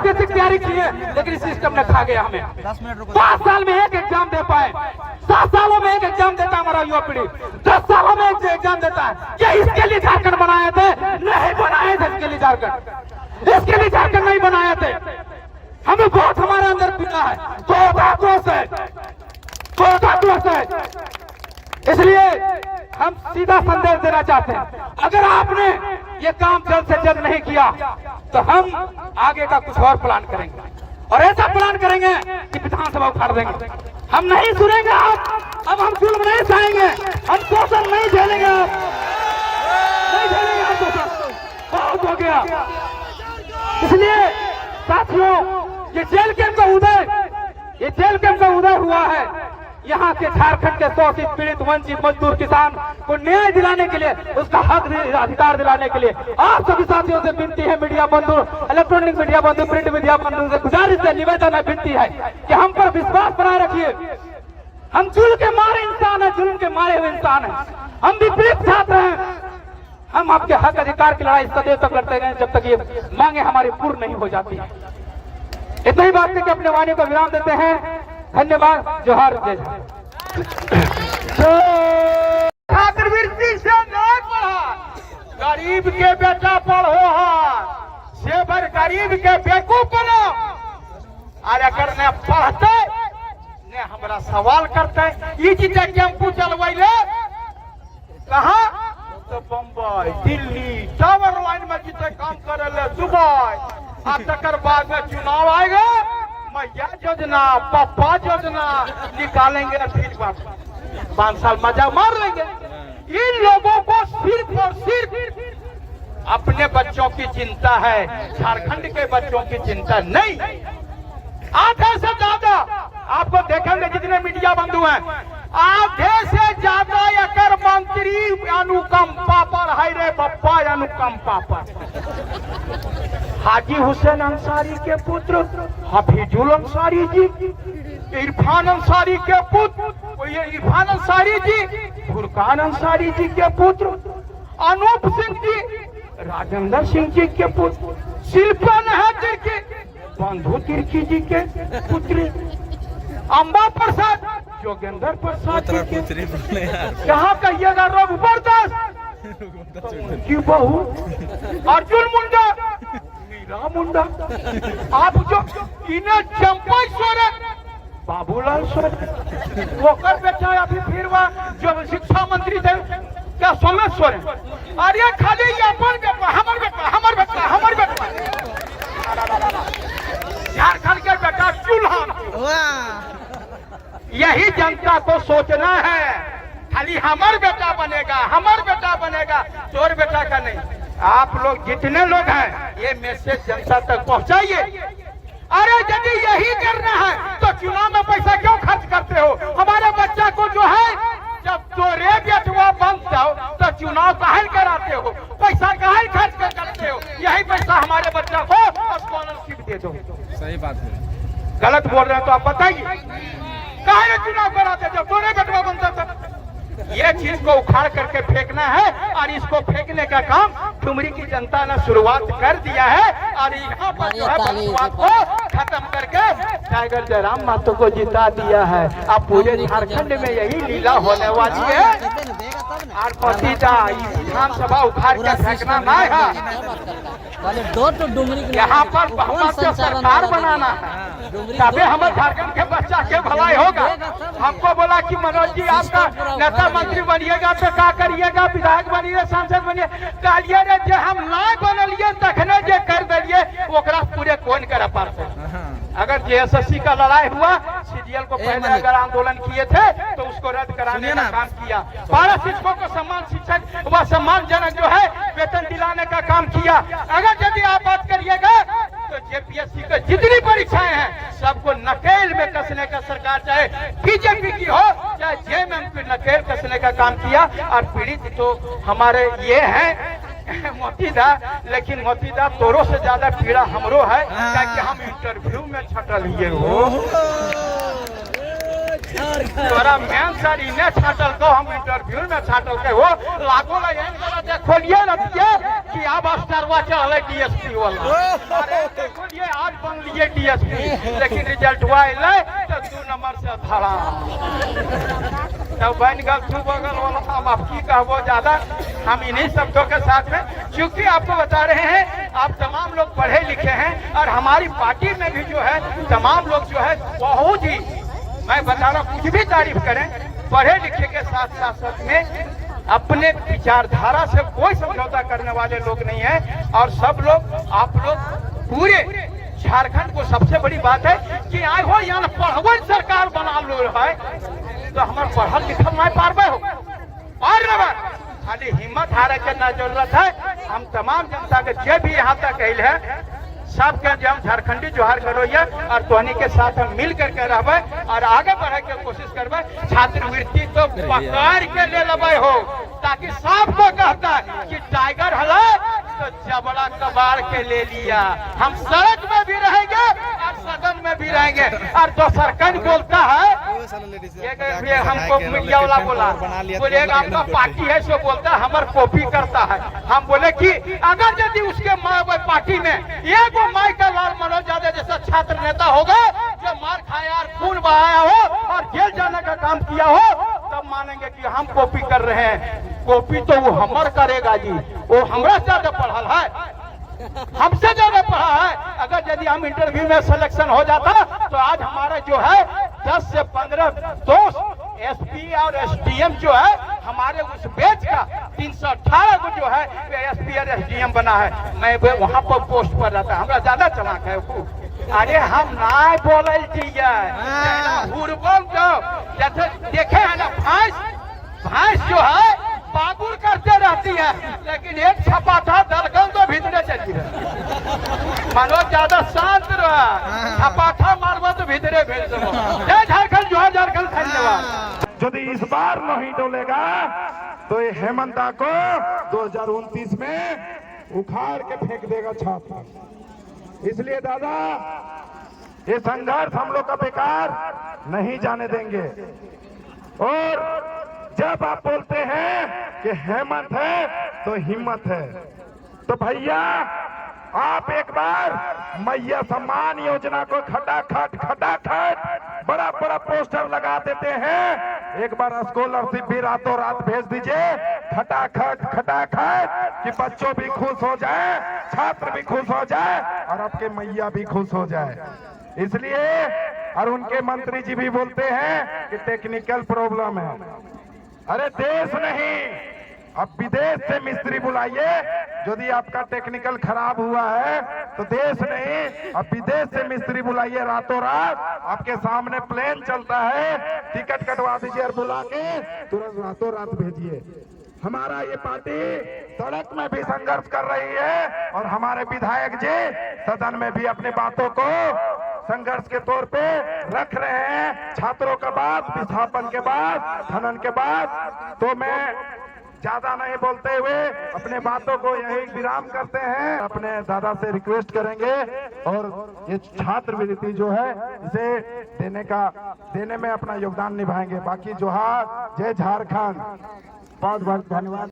Basic तैयारी की है, लेकिन सिस्टम ने खा गया हमें। 5 साल में एक एग्जाम दे पाए, 7 सालों में एक एग्जाम देता हमारा युवा पीढ़ी, 10 सालों में एक एग्जाम देता है। क्या इसके लिए झारखंड बनाए थे? नहीं बनाए थे इसके लिए झारखंड, इसके लिए झारखंड नहीं बनाए थे। हमें बहुत हमारे अंदर पीता है, दोष है। इसलिए हम सीधा संदेश देना चाहते हैं, अगर आपने ये काम जल्द से जल्द नहीं किया तो हम आगे का कुछ और प्लान करेंगे, और ऐसा प्लान करेंगे कि विधानसभा उखाड़ देंगे। हम नहीं सुनेंगे अब हम जुल्म नहीं सहेंगे, हम शोषण नहीं झेलेंगे, नहीं झेलेंगे हम शोषण, बहुत हो गया। इसलिए साथियों, ये जेल कैंप का उदय हुआ है। यहाँ के झारखंड के शोषित, पीड़ित, वंचित, मजदूर, किसान को न्याय दिलाने के लिए, उसका हक अधिकार दिलाने के लिए आप सभी साथियों से विनती है, मीडिया बंधु, इलेक्ट्रॉनिक मीडिया बंधु, प्रिंट मीडिया बंधु से गुजारिश है, निवेदन है, विनती है कि हम पर विश्वास बनाए रखिए। हम जुल्म के मारे इंसान है, जुल्म के मारे हुए इंसान है, हम विपरीत छात्र हैं। हम आपके हक अधिकार की लड़ाई सदैव तक लड़ते रहे जब तक ये मांगे हमारी पूर्ण नहीं हो जाती है। इतना ही बात करके अपने वाणी को विराम देते हैं। धन्यवाद। जोहार। छात्रवृत्ति से नहीं पढ़ा, गरीब के बेटा पढ़ो, सेवर गरीब के बेवकूफ बनो। और अगर ने पढ़ते ने हमरा सवाल करते, ये चीज टेम्पू चलवाइले कहा तो बम्बई, दिल्ली, टावर लाइन में जितने काम करे ले दुबई। अब तक बाद में चुनाव आएगा, मैया योजना, पापा योजना निकालेंगे, फिर 5 साल मजा मार लेंगे। इन लोगों को सिर्फ और सिर्फ अपने बच्चों की चिंता है, झारखंड के बच्चों की चिंता नहीं। आधे से ज्यादा आपको देखेंगे जितने मीडिया बंधु हैं, आधे से ज्यादा अकर मंत्री अनुकंपा पर है रे बप्पा, अनुकंपा पर। हाजी हुसैन अंसारी के पुत्र हफीजुल अंसारी जी, इरफान अंसारी के पुत्र ये इरफान अंसारी जी, फुरकान अंसारी जी के पुत्र, अनूप सिंह जी, राजेंद्र सिंह जी के पुत्र, शिल्पा नहर के बंधु तिर्की जी के पुत्री, अम्बा प्रसाद, योगेंद्र प्रसाद जी के, यहाँ कहिएगा जबरदस्त की बहू अर्जुन मुंडा, मीरा मुंडा। आप जो इन्हें चंपा सोरेन, बाबूलाल सोरेन, वोकर बेटा अभी फिर वह जो शिक्षा मंत्री थे क्या सोमेश सोरेन, अरे खाली अपन बेटा, हमर बेटा, हमर बेटा, हमर बेटा, झारखंड के बेटा चूल्हा। यही जनता को सोचना है, खाली हमार बेटा बनेगा, हमार बेटा बनेगा, चोर बेटा का नहीं। आप लोग जितने लोग हैं ये मैसेज जनता तक पहुंचाइए। अरे यदि यही करना है तो चुनाव में पैसा क्यों खर्च करते हो? हमारे बच्चा को जो है जब चोरे बेटवा बन जाओ तो चुनाव काहे कराते हो, पैसा काहे खर्च करते हो? यही पैसा हमारे बच्चा को स्कॉलरशिप दे दो। सही बात है, गलत बोल रहे हैं तो आप बताइए, काहे चुनाव कराते जब चोरे बेटवा बनता था? ये चीज को उखाड़ करके फेंकना है, और इसको फेंकने का काम ठुमरी की जनता ने शुरुआत कर दिया है। और यहाँ पर जो है बकवास को खत्म करके टाइगर जयराम महतो को जिता दिया है। अब पूरे झारखंड में यही लीला होने वाली है। और पतिदा विधानसभा उखाड़ के फेंकना ना है, यहाँ पर बहुमत से सरकार बनाना है, तभी हमारे झारखंड के बच्चा के भलाई होगा। हमको बोला कि मनोज जी आपका नेता मंत्री बनिएगा तो क्या करिएगा, विधायक बनिए, सांसद बनिए, कहलिए रे जे हम ना बनलिए तखने जे कर दिलिए ओकरा पूरे कौन कर पाते। अगर जेएसएससी का लड़ाई हुआ, सीजीएल को पहले अगर आंदोलन किए थे तो उसको रद्द कराने का काम किया, 12 शिक्षकों को सम्मान, शिक्षक व सम्मानजनक जो है वेतन दिलाने का काम किया। अगर यदि आप बात करिएगा तो जेपीएससी का जितनी परीक्षाएं हैं सबको नकेल में कसने का सरकार, चाहे बीजेपी की हो चाहे जेएमएम की, नकेल कसने का काम किया। और पीड़ित तो हमारे ये हैं मोतीदा, लेकिन मोतीदा तोरों से ज्यादा पीड़ा हमरो है, क्योंकि हम इंटरव्यू में छटल लिए हो। तोरा मेन सर इन्हें छाटल को हम इंटरव्यू में छाटल के हो लागो ला एन गलत खोलिए न दिए कि अब स्टारवा चले डीएसपी वाला अरे खोलिए आज बन लिए डीएसपी लेकिन रिजल्ट हुआ ले तो 2 नंबर से धड़ा तब बन गल तू बगल वाला हम आप की कहबो ज्यादा हम इन्हीं शब्दों के साथ में क्योंकि आपको बता रहे हैं आप तमाम लोग पढ़े लिखे हैं और हमारी पार्टी में भी जो है तमाम लोग जो है बहुत ही मैं बता रहा कुछ भी तारीफ करें पढ़े लिखे के साथ साथ में अपने विचारधारा से कोई समझौता करने वाले लोग नहीं है और सब लोग आप लोग पूरे झारखंड को सबसे बड़ी बात है कि आए हो यहाँ पढ़वन सरकार बना लो है तो हमारे पढ़ल लिखल नहीं पारबे हो और खाली हिम्मत हारे के ना जरूरत है हम तमाम जनता के जे भी यहाँ तक आयल है सबके हम झारखंडी जोहार करोइए और तोहनी के साथ हम मिल करके रहबे और आगे बढ़े के कोशिश करबे छात्रवृत्ति तो पकड़ के ले लेबे हो ताकि सबको कहता है कि टाइगर हला तो जबड़ा कबाड़ के ले लिया हम सड़क में भी रहेंगे और सदन में भी रहेंगे और जो सरकार बोलता है ये हमको मीडिया वाला बोला बोले आपका पार्टी है सो बोलता है हमार कॉपी करता है हम बोले कि अगर यदि उसके पार्टी में एक माई का लाल मनोज यादव जैसा छात्र नेता होगा जो मार खाया और खून बहाया हो और जेल जाने का काम किया हो तब मानेंगे कि हम कॉपी कर रहे हैं कॉपी तो वो हमर करेगा जी वो हमरा ज्यादा पढ़ल है हमसे ज्यादा पढ़ा है अगर यदि हम इंटरव्यू में सिलेक्शन हो जाता तो आज हमारे जो है 10 से 15 दोस्त एसपी और एसडीएम जो है हमारे उस बैच का 318 को जो है एसपी और एसडीएम बना है मैं वहां पर पोस्ट पर रहता हमरा ज्यादा चलाक है अरे हम ना बोल जैसे देखे है ना भैंस जो है बाबुर करते रहती है लेकिन एक छपा था दलगन तो भीतरे चली है मनोज ज्यादा शांत रहा छपा था मारवा तो भीतरे भेज दो जय झारखंड जोहार झारखंड धन्यवाद। यदि इस बार नहीं डोलेगा तो ये हेमंता को 2029 में उखाड़ के फेंक देगा छात्र। इसलिए दादा ये संघर्ष हम लोग का बेकार नहीं जाने देंगे और जब आप बोलते हैं कि हेमंत है तो हिम्मत है तो भैया आप एक बार मैया सम्मान योजना को खटाखट बड़ा बड़ा पोस्टर लगा देते हैं एक बार स्कॉलरशिप भी रातों रात भेज दीजिए खटाखट कि बच्चों भी खुश हो जाए छात्र भी खुश हो जाए और आपके मैया भी खुश हो जाए। इसलिए और उनके मंत्री जी भी बोलते हैं कि टेक्निकल प्रॉब्लम है। अरे देश नहीं अब विदेश से मिस्त्री बुलाइए यदि आपका टेक्निकल खराब हुआ है तो देश नहीं अब विदेश से मिस्त्री बुलाइए रातों रात आपके सामने प्लेन चलता है टिकट कटवा दीजिए और बुला के तुरंत रातों रात भेजिए। हमारा ये पार्टी सड़क में भी संघर्ष कर रही है और हमारे विधायक जी सदन में भी अपनी बातों को संघर्ष के तौर पे रख रहे हैं। छात्रों का बाद विस्थापन के बाद खनन के बाद तो मैं ज्यादा नहीं बोलते हुए अपने बातों को यही विराम करते हैं। अपने दादा से रिक्वेस्ट करेंगे और ये छात्रवृत्ति जो है इसे देने में अपना योगदान निभाएंगे। बाकी जोहार जय झारखंड बहुत बहुत धन्यवाद।